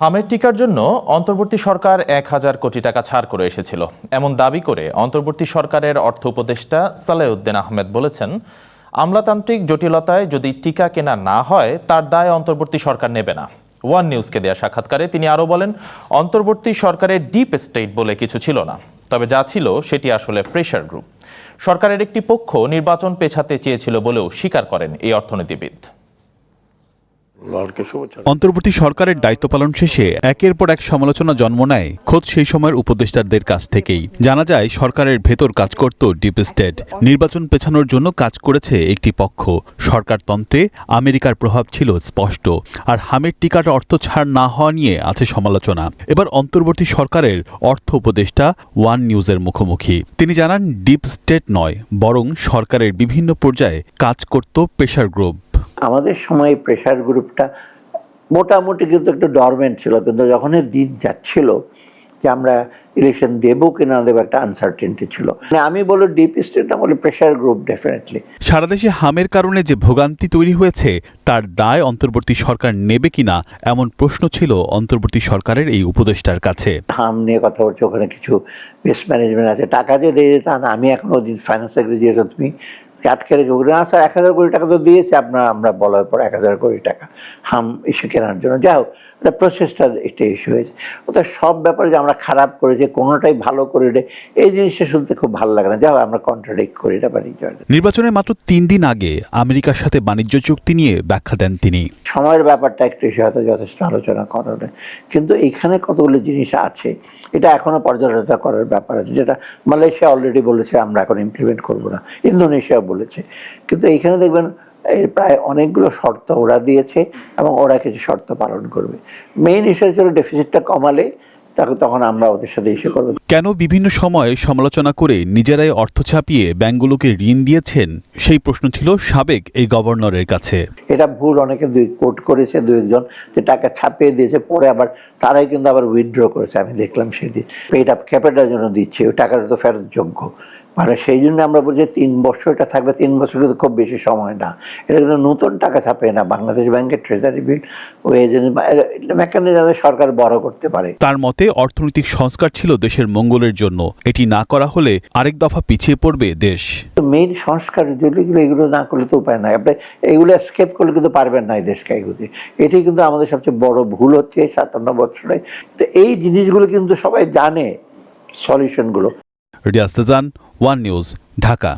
হামের টিকার জন্য অন্তর্বর্তী সরকার ১,০০০ কোটি টাকা ছাড় করে এসেছিল, এমন দাবি করে অন্তর্বর্তী সরকারের অর্থ উপদেষ্টা সালেউদ্দিন আহমেদ বলেছেন, আমলাতান্ত্রিক জটিলতায় যদি টিকা কেনা না হয় তার দায় অন্তর্বর্তী সরকার নেবে না। ওয়ান নিউজকে দেয়া সাক্ষাৎকারে তিনি আরও বলেন, অন্তর্বর্তী সরকারের ডিপ স্টেট বলে কিছু ছিল না, তবে যা ছিল সেটি আসলে প্রেশার গ্রুপ। সরকারের একটি পক্ষ নির্বাচন পেছাতে চেয়েছিল বলেও স্বীকার করেন এই অর্থনীতিবিদ। অন্তর্বর্তী সরকারের দায়িত্ব পালন শেষে একের পর এক সমালোচনা জন্ম নেয় খোদ সেই সময়ের উপদেষ্টাদের কাছ থেকেই। জানা যায়, সরকারের ভেতর কাজ করত ডিপ স্টেট। নির্বাচন পেছানোর জন্য কাজ করেছে একটি পক্ষ। সরকারতন্ত্রে আমেরিকার প্রভাব ছিল স্পষ্ট, আর হামের টিকাটা অর্থ ছাড় না হওয়া নিয়ে আছে সমালোচনা। এবার অন্তর্বর্তী সরকারের অর্থ উপদেষ্টা ওয়ান নিউজের মুখোমুখি। তিনি জানান, ডিপ স্টেট নয়, বরং সরকারের বিভিন্ন পর্যায়ে কাজ করত প্রেশার গ্রুপ। আমাদের সময় প্রেশার গ্রুপটা মোটামুটি কিন্তু একটু ডরমেন্ট ছিল, কিন্তু যখনই দিন যাচ্ছিল যে আমরা ইলেকশন দেবো কি না দেবো একটা আনসার্টেনটি ছিল। আমি বলবো ডিপ স্টেট না, বলে প্রেশার গ্রুপ ডেফিনেটলি। সারা দেশে হামের কারণে যে ভোগান্তি তৈরি হয়েছে তার দায় অন্তর্বর্তী সরকার নেবে কিনা, এমন প্রশ্ন ছিল অন্তর্বর্তী সরকারের এই উপদেষ্টার কাছে। হাম নিয়ে কথা বলছে, ওখানে কিছু বেস্ট ম্যানেজমেন্ট আছে, টাকা যে দিয়ে তা না। আমি এখন ওদিন ফাইন্যান্স সেক্রেটারি দিয়েছো, তুমি আটকে রেখে না স্যার ১,০০০ কোটি টাকা তো দিয়েছে আমরা বলার পর ১,০০০ কোটি টাকা হাম ইস্যু কেনার জন্য। যাও, এটা প্রসেসটা একটা ইস্যু হয়েছে। ওটা সব ব্যাপারে যে আমরা খারাপ করেছি, কোনোটাই ভালো করে, এই জিনিসটা শুনতে খুব ভালো লাগে না। যাও, আমরা কন্ট্রাডিক্ট করি এটা পারি। নির্বাচনের মাত্র ৩ দিন আগে আমেরিকার সাথে বাণিজ্য চুক্তি নিয়ে ব্যাখ্যা দেন তিনি। সময়ের ব্যাপারটা একটু ইস্যু হয়তো যথেষ্ট আলোচনা করার, কিন্তু এইখানে কতগুলো জিনিস আছে, এটা এখনো পর্যালোচনা করার ব্যাপার আছে, যেটা মালয়েশিয়া অলরেডি বলেছে আমরা এখন ইমপ্লিমেন্ট করবো না, ইন্দোনেশিয়া বলেছে। কিন্তু এইখানে দেখবেন প্রায় অনেকগুলো শর্ত ওরা দিয়েছে এবং ওরা কিছু শর্ত পালন করবে। মেইন ইস্যু হচ্ছে ডেফিসিটটা কমালে তখন আমরা ওদের সাথে ইস্যু করবো। কেন বিভিন্ন সময়ে সমালোচনা করে নিজেরাই অর্থ ছাপিয়ে ব্যাংকগুলোকে ঋণ দিয়েছেন, সেই প্রশ্ন ছিল সাবেক এই গভর্নরের কাছে। এটা ভুল, অনেকে কোট করেছে, দু একজন যে টাকা ছাপিয়ে দিয়েছে, পরে আবার তারাই কিন্তু আবার উইথড্র করেছে। আমি দেখলাম সেদিন পেড আপ ক্যাপিটালের জন্য দিচ্ছে, ওই টাকাটা তো ফেরত যোগ্য। মানে সেই জন্য আমরা বলছি ৩ বছর এটা থাকবে, ৩ বছর কিন্তু খুব বেশি সময় না। এটা কিন্তু নতুন টাকা ছাপে না, বাংলাদেশ ব্যাংকের ট্রেজারি বিল ওই এজেন্ট মেকানিজম সরকার বড় করতে পারে। তার মতে অর্থনৈতিক সংস্কার ছিল দেশের মঙ্গলের জন্য, এটি না করা হলে আরেক দফা পিছিয়ে পড়বে দেশ। মেইন সংস্কার যেগুলো, এগুলো না করলে তো উপায় নাই। আপনি এইগুলো স্কেপ করলে কিন্তু পারবেন না এই দেশকে এগোতে। এটি কিন্তু আমাদের সবচেয়ে বড় ভুল হচ্ছে ৫৭ বছরে। তো এই জিনিসগুলো কিন্তু সবাই জানে, সলিউশনগুলো। Riaz Tajan, One News, Dhaka.